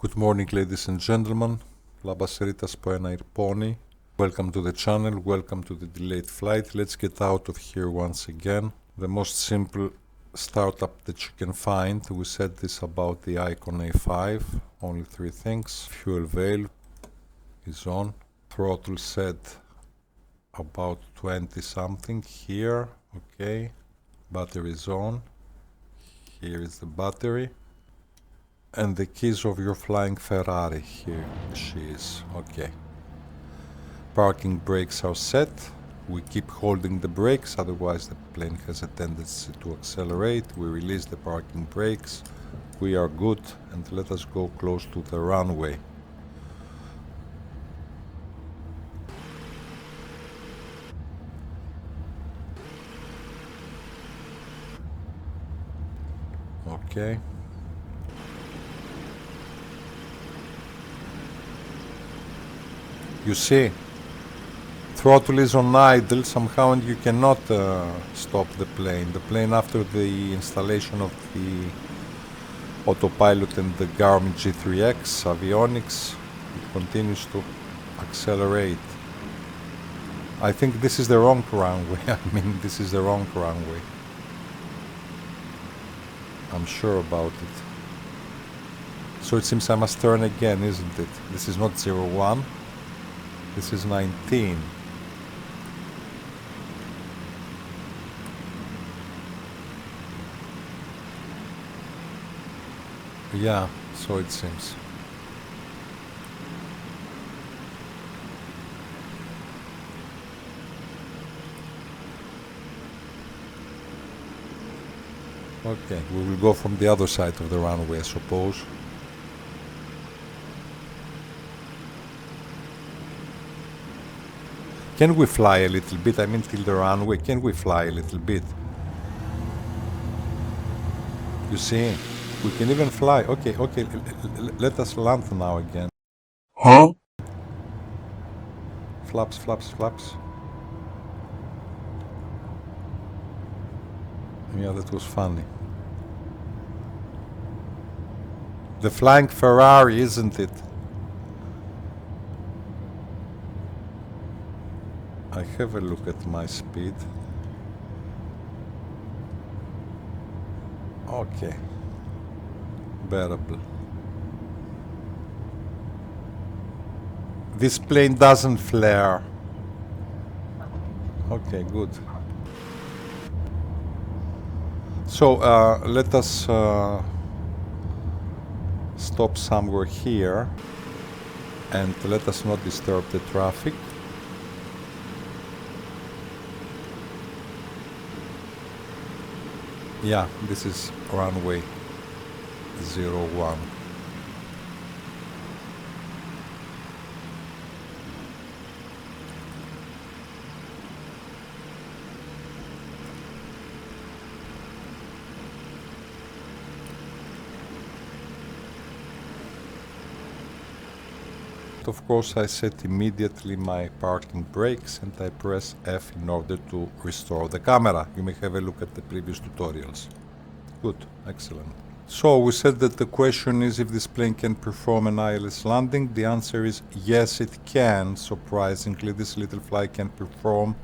Good morning, ladies and gentlemen. Labas rytas po ένα Irponi. Welcome to the channel, welcome to the delayed flight. Let's get out of here once again. The most simple startup that you can find. We said this about the Icon A5. Only three things. Fuel veil is on. Throttle set about 20 something here. Okay. Battery is on. Here is the battery. And the keys of your flying Ferrari. Here she is. Okay. Parking brakes are set. We keep holding the brakes, otherwise the plane has a tendency to accelerate. We release the parking brakes. We are good, and let us go close to the runway. Okay. You see, throttle is on idle somehow, and you cannot stop the plane. The plane, after the installation of the autopilot and the Garmin G3X avionics, it continues to accelerate. I think this is the wrong runway. This is the wrong runway. I'm sure about it. So it seems I must turn again, isn't it? This is not 01. This is 19. Yeah, so it seems. Okay, we will go from the other side of the runway, I suppose. Can we fly a little bit? Till the runway, can we fly a little bit? You see? We can even fly. Okay, let us land now again. Huh? Flaps, flaps, flaps. Yeah, that was funny. The flying Ferrari, isn't it? I have a look at my speed. Okay. Bearable. This plane doesn't flare. Okay, good. So let us stop somewhere here and let us not disturb the traffic. Yeah, this is runway 01. Of course, I set immediately my parking brakes and I press F in order to restore the camera. You may have a look at the previous tutorials. Good, excellent. So we said that the question is if this plane can perform an ILS landing. The answer is yes, it can. Surprisingly, this little fly can perform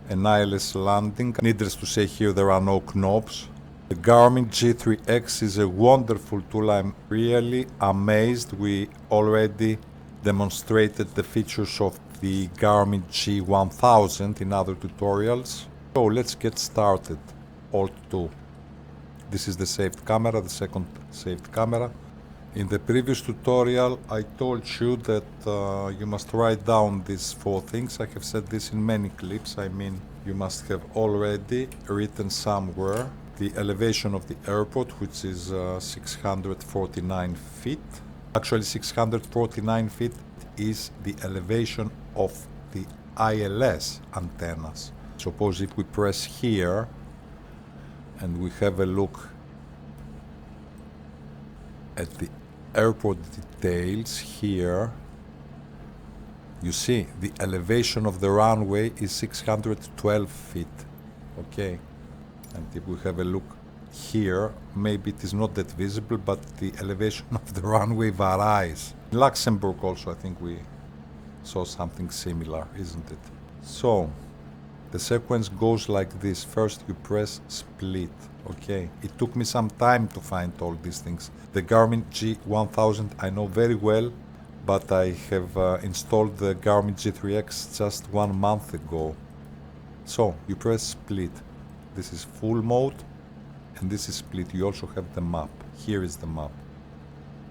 an ILS landing. Needless to say, here there are no knobs. The Garmin G3X is a wonderful tool. I'm really amazed. We already demonstrated the features of the Garmin G1000 in other tutorials. So let's get started. Alt 2. This is the saved camera, the second saved camera. In the previous tutorial I told you that you must write down these four things. I have said this in many clips. You must have already written somewhere the elevation of the airport, which is 649 feet. Actually, 649 feet is the elevation of the ILS antennas. Suppose if we press here and we have a look at the airport details here, you see the elevation of the runway is 612 feet. Okay, and if we have a look here, maybe it is not that visible, but the elevation of the runway varies. In Luxembourg also, I think we saw something similar, isn't it? So, the sequence goes like this. First you press split, okay? It took me some time to find all these things. The Garmin G1000 I know very well, but I have installed the Garmin G3X just 1 month ago. So, you press split. This is full mode, and this is split. You also have the map. Here is the map.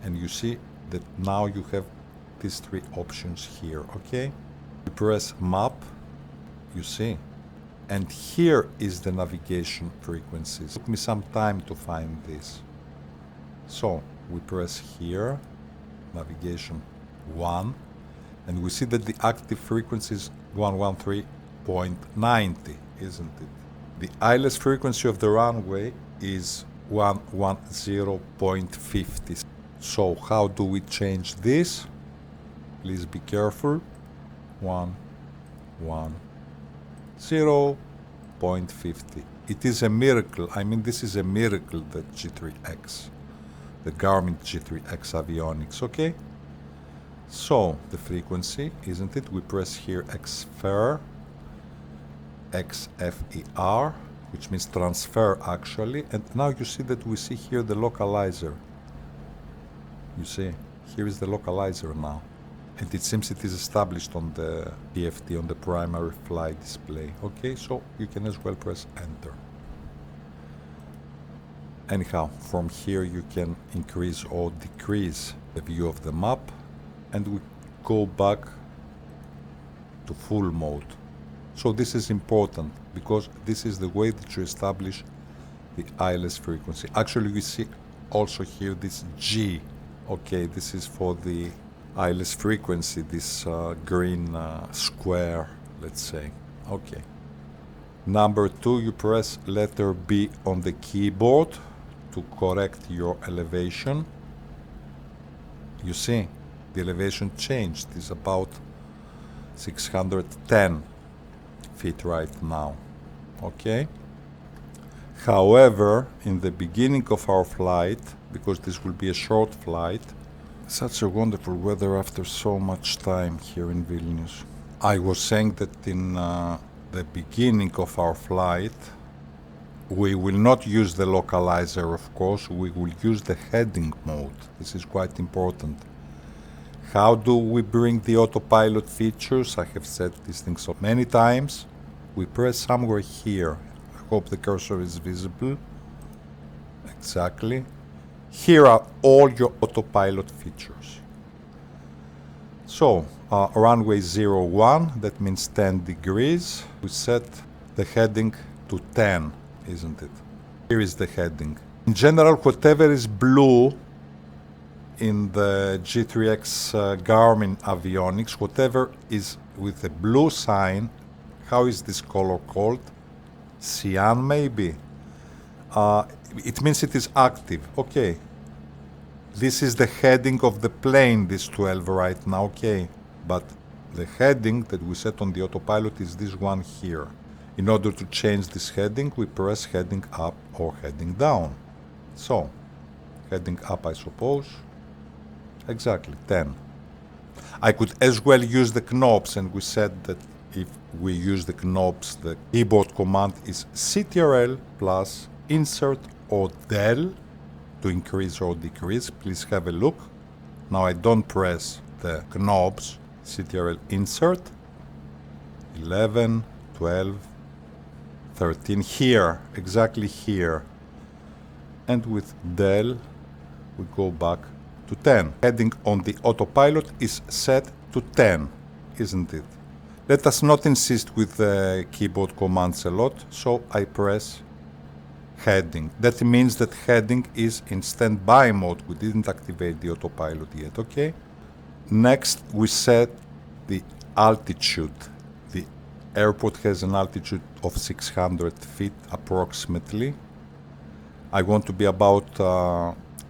And you see that now you have these 3 options here, okay? You press map, you see, and here is the navigation frequencies. It took me some time to find this. So we press here, navigation 1, and we see that the active frequency is 113.90, isn't it? The ILS frequency of the runway is 110.50. So how do we change this? Please be careful. 110.50. It is a miracle. I mean, this is a miracle, the G3X, the Garmin G3X avionics, okay? So, the frequency, isn't it? We press here XFER, XFER, which means transfer actually, and now you see that we see here the localizer. You see, here is the localizer now. And it seems it is established on the PFD, on the primary flight display. Okay, so you can as well press enter. Anyhow, from here you can increase or decrease the view of the map, and we go back to full mode. So this is important because this is the way that you establish the ILS frequency. Actually, we see also here this G. Okay, this is for the ILS frequency, this green square, let's say. Okay. Number 2, you press letter B on the keyboard to correct your elevation. You see, the elevation changed. It's about 610 feet right now. Okay. However, in the beginning of our flight, because this will be a short flight, such a wonderful weather after so much time here in Vilnius. I was saying that in the beginning of our flight, we will not use the localizer, of course, we will use the heading mode. This is quite important. How do we bring the autopilot features? I have said these things so many times. We press somewhere here. I hope the cursor is visible. Exactly. Here are all your autopilot features. So, runway 01, that means 10 degrees. We set the heading to 10, isn't it? Here is the heading. In general, whatever is blue in the G3X Garmin avionics, whatever is with a blue sign, how is this color called? Cyan, maybe? It means it is active. Okay. This is the heading of the plane, this 12 right now, okay. But the heading that we set on the autopilot is this one here. In order to change this heading, we press heading up or heading down. So, heading up, I suppose. Exactly, 10. I could as well use the knobs, and we said that if we use the knobs, the keyboard command is CTRL plus insert or del to increase or decrease. Please have a look. Now I don't press the knobs. CTRL insert 11, 12, 13 here, exactly here. And with del we go back to 10. Heading on the autopilot is set to 10, isn't it? Let us not insist with the keyboard commands a lot, so I press heading. That means that heading is in standby mode. We didn't activate the autopilot yet, okay? Next, we set the altitude. The airport has an altitude of 600 feet approximately. I want to be about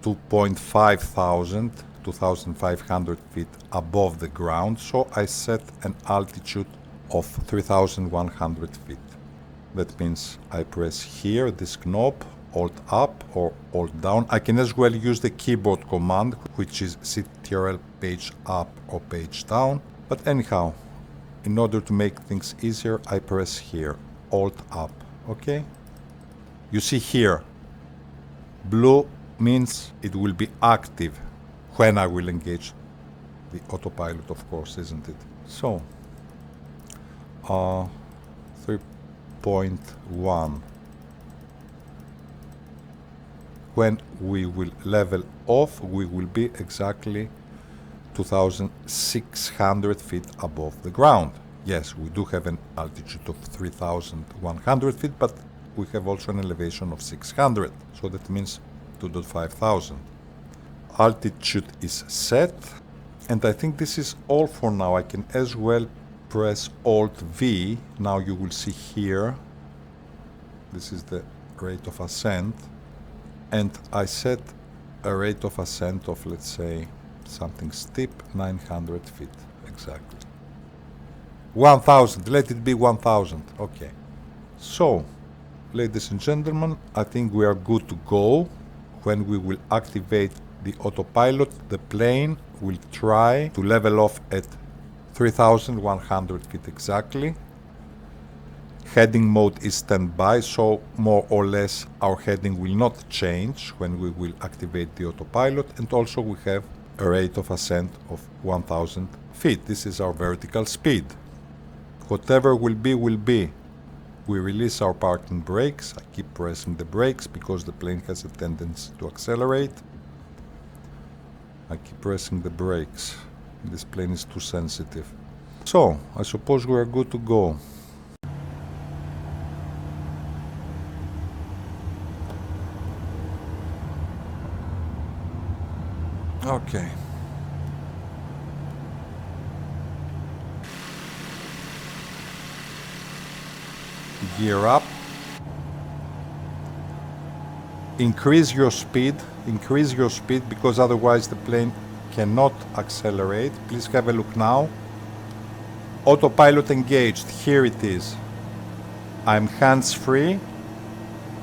2,500 feet above the ground, so I set an altitude of 3,100 feet. That means I press here this knob Alt up or Alt down. I can as well use the keyboard command, which is CTRL page up or page down. But anyhow, in order to make things easier, I press here, Alt up, okay? You see here, blue means it will be active when I will engage the autopilot, of course, isn't it? So, 3.1. When we will level off, we will be exactly 2,600 feet above the ground. Yes, we do have an altitude of 3,100 feet, but we have also an elevation of 600, so that means 2,500. Altitude is set, and I think this is all for now. I can as well press Alt V. Now you will see here, this is the rate of ascent, and I set a rate of ascent of, let's say, something steep, 900 feet, exactly. 1,000, let it be 1,000, okay. So, ladies and gentlemen, I think we are good to go. When we will activate the autopilot, the plane will try to level off at 3,100 feet exactly. Heading mode is standby, so more or less our heading will not change when we will activate the autopilot, and also we have a rate of ascent of 1,000 feet. This is our vertical speed. Whatever will be, will be. We release our parking brakes. I keep pressing the brakes because the plane has a tendency to accelerate. I keep pressing the brakes. This plane is too sensitive. So, I suppose we are good to go. Okay. Gear up. Increase your speed because otherwise the plane cannot accelerate. Please have a look now. Autopilot engaged, here it is. I'm hands-free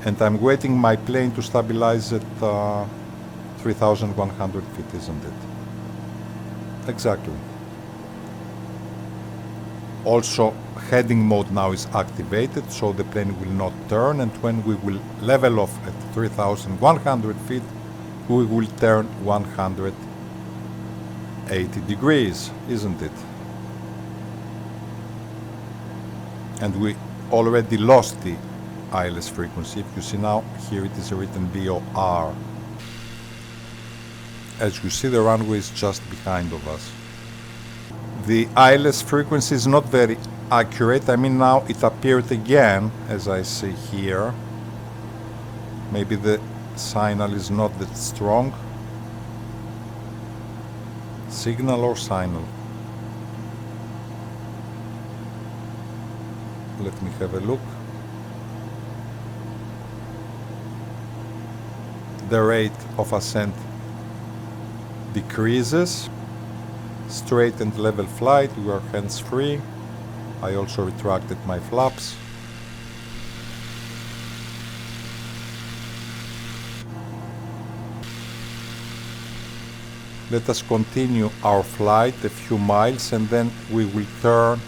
and I'm waiting my plane to stabilize at 3,100 feet, isn't it? Exactly. Also, heading mode now is activated, so the plane will not turn, and when we will level off at 3,100 feet, we will turn 180 degrees, isn't it? And we already lost the ILS frequency. If you see now, here it is written VOR. As you see, the runway is just behind of us. The ILS frequency is not very accurate. I mean, now it appeared again, as I see here. Maybe the signal is not that strong. Signal or signal? Let me have a look. The rate of ascent decreases. Straight and level flight, we are hands-free. I also retracted my flaps. Let us continue our flight a few miles and then we will turn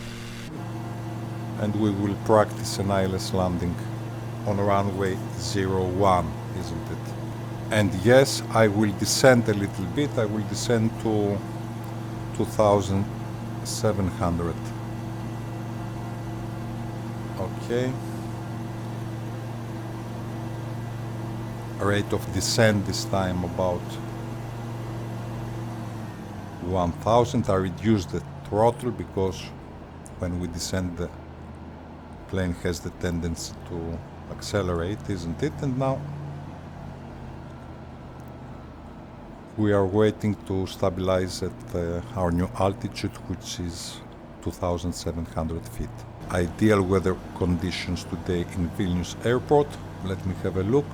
and we will practice an ILS landing on runway 01, isn't it? And yes, I will descend a little bit. I will descend to 2,700. Okay. Rate of descent this time about 1,000. I reduced the throttle because when we descend the plane has the tendency to accelerate, isn't it? And now we are waiting to stabilize at our new altitude, which is 2,700 feet. Ideal weather conditions today in Vilnius Airport. Let me have a look.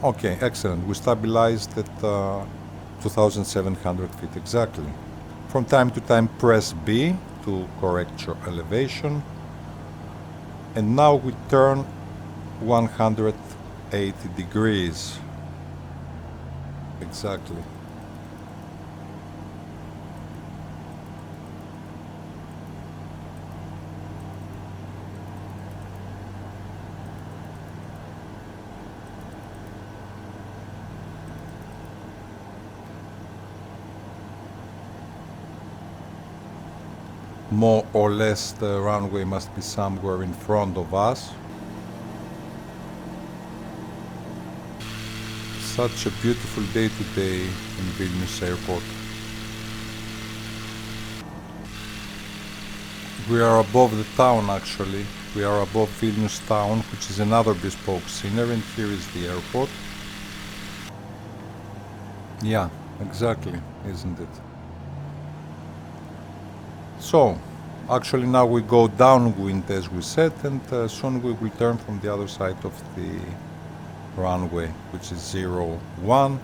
Okay, excellent. We stabilized at 2,700 feet exactly. From time to time press B to correct your elevation. And now we turn 180 80 degrees. Exactly. More or less the runway must be somewhere in front of us. Such a beautiful day today in Vilnius Airport. We are above the town actually. We are above Vilnius town, which is another bespoke scenery, and here is the airport. Yeah, exactly, isn't it? So, actually now we go downwind as we said, and soon we will turn from the other side of the runway, which is 01,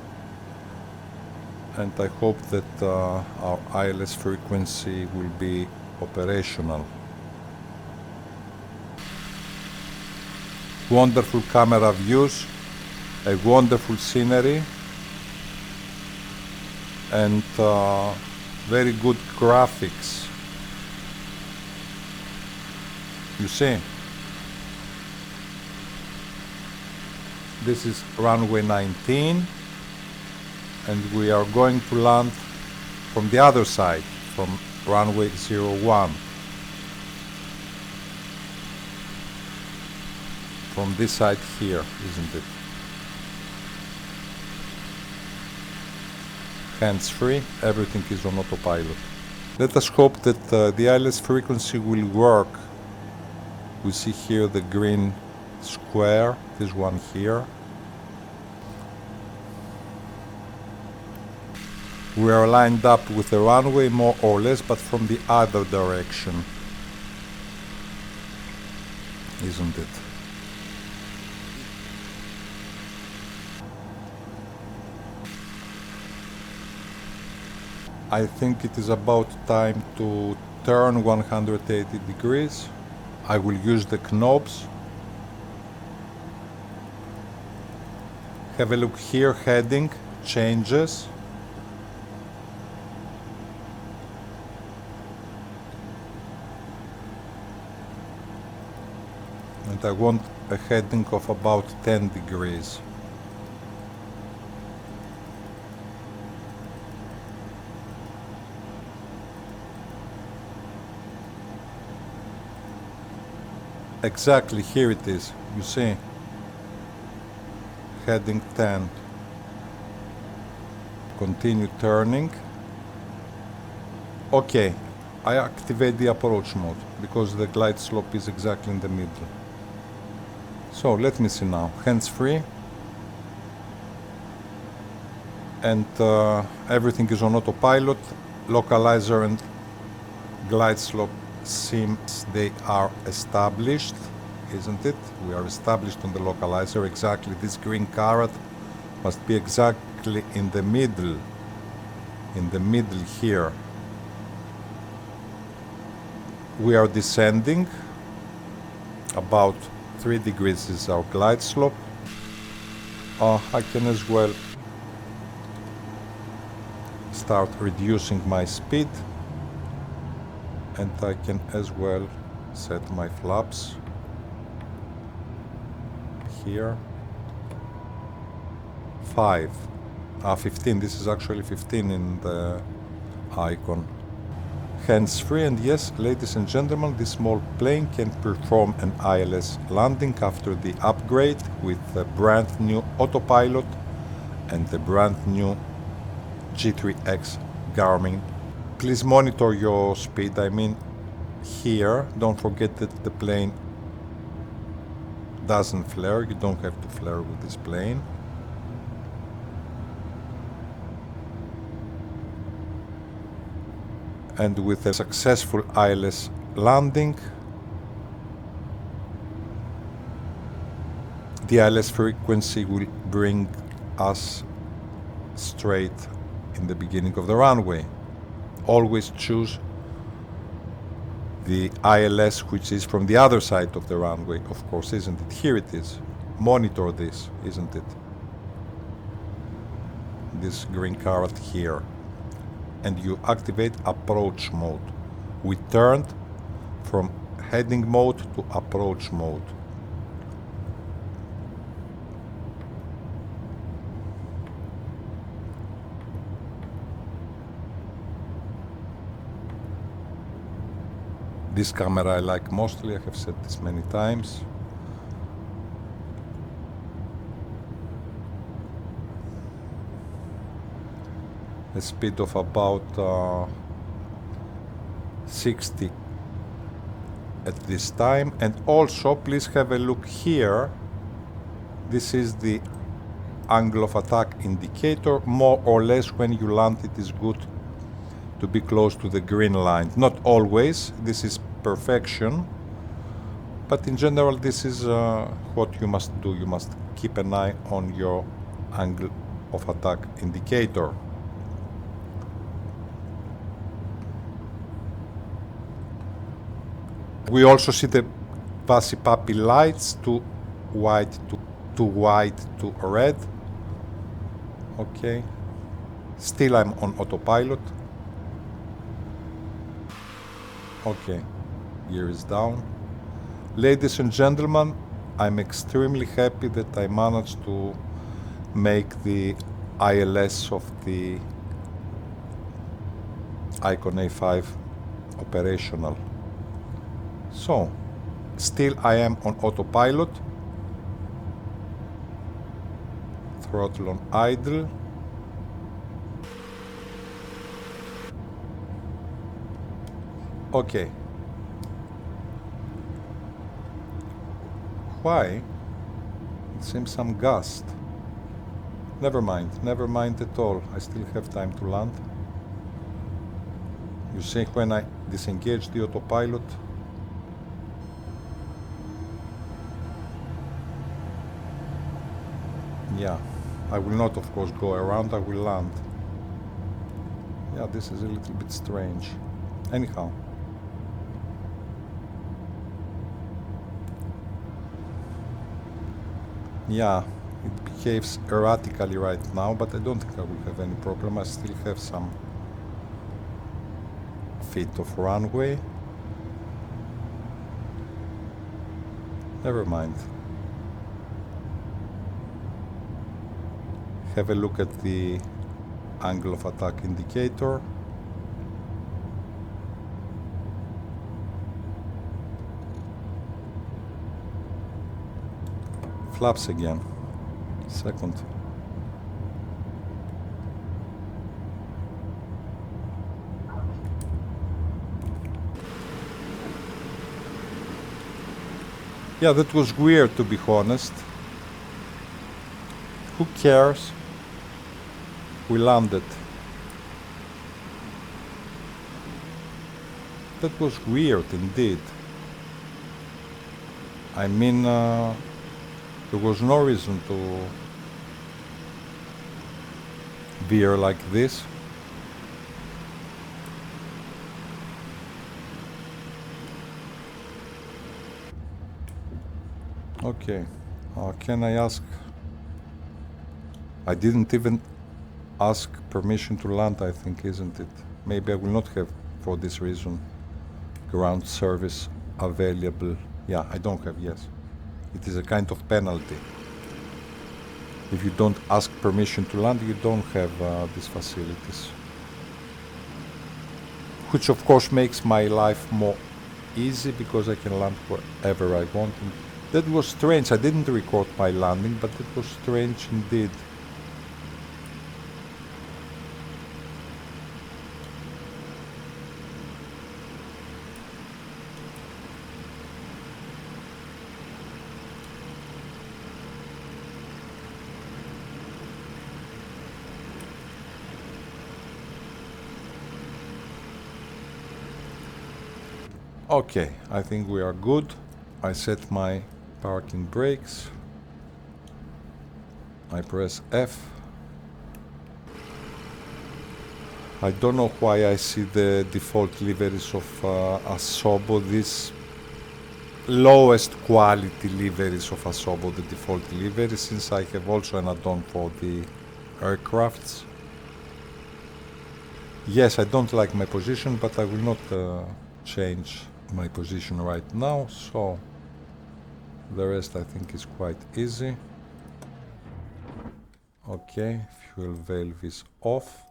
and I hope that our ILS frequency will be operational. Wonderful camera views, a wonderful scenery, and very good graphics. You see, this is runway 19, and we are going to land from the other side, from runway 01. From this side here, isn't it? Hands-free, everything is on autopilot. Let us hope that the ILS frequency will work. We see here the green square, this one here. We are lined up with the runway more or less, but from the other direction, isn't it? I think it is about time to turn 180 degrees. I will use the knobs. Have a look here, heading changes. And I want a heading of about 10 degrees. Exactly, here it is, you see, heading 10. Continue turning. Okay, I activate the approach mode because the glide slope is exactly in the middle. So let me see now, hands-free, and everything is on autopilot. Localizer and glide slope seems they are established, isn't it? We are established on the localizer. Exactly, this green caret must be exactly in the middle here. We are descending. About 3 degrees is our glide slope. I can as well start reducing my speed. And I can as well set my flaps here. 15, this is actually 15 in the icon. Hands-free, and yes, ladies and gentlemen, this small plane can perform an ILS landing after the upgrade with the brand new autopilot and the brand new G3X Garmin. Please monitor your speed, I mean here, don't forget that the plane doesn't flare, you don't have to flare with this plane. And with a successful ILS landing, the ILS frequency will bring us straight in the beginning of the runway. Always choose the ILS which is from the other side of the runway, of course, isn't it? Here it is. monitor this, isn't it? This green card here. And you activate approach mode. We turned from heading mode to approach mode. This camera I like mostly, I have said this many times. A speed of about 60 at this time. And also please have a look here. This is the angle of attack indicator. More or less when you land it is good to be close to the green line. Not always, this is perfection, but in general this is what you must do. You must keep an eye on your angle of attack indicator. We also see the Vasipapi lights, to white to red. Okay, still I'm on autopilot. Okay, gear is down. Ladies and gentlemen, I'm extremely happy that I managed to make the ILS of the Icon A5 operational. So, still I am on autopilot. Throttle on idle. Okay. Why? It seems some gust. Never mind at all. I still have time to land. You see, when I disengage the autopilot, yeah, I will not of course go around, I will land. Yeah, this is a little bit strange. Anyhow. Yeah, it behaves erratically right now, but I don't think I will have any problem. I still have some feet of runway. Never mind. Have a look at the angle of attack indicator. Flaps again. Second. Yeah, that was weird, to be honest. Who cares? We landed. That was weird indeed. I mean, there was no reason to veer like this. Okay, can I ask? I didn't even ask permission to land, I think, isn't it? Maybe I will not have, for this reason, ground service available. Yeah, I don't have, yes. It is a kind of penalty. If you don't ask permission to land, you don't have these facilities. Which of course makes my life more easy because I can land wherever I want. And that was strange. I didn't record my landing, but it was strange indeed. Okay, I think we are good. I set my parking brakes. I press F. I don't know why I see the default liveries of Asobo. This lowest quality liveries of Asobo, the default livery, since I have also an add-on for the aircrafts. Yes, I don't like my position, but I will not change my position right now, so the rest I think is quite easy. Okay, fuel valve is off,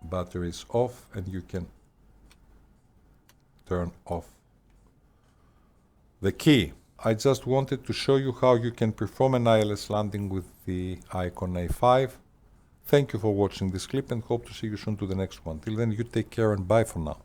battery is off, and you can turn off the key. I just wanted to show you how you can perform an ILS landing with the Icon A5. Thank you for watching this clip and hope to see you soon to the next one. Till then, you take care and bye for now.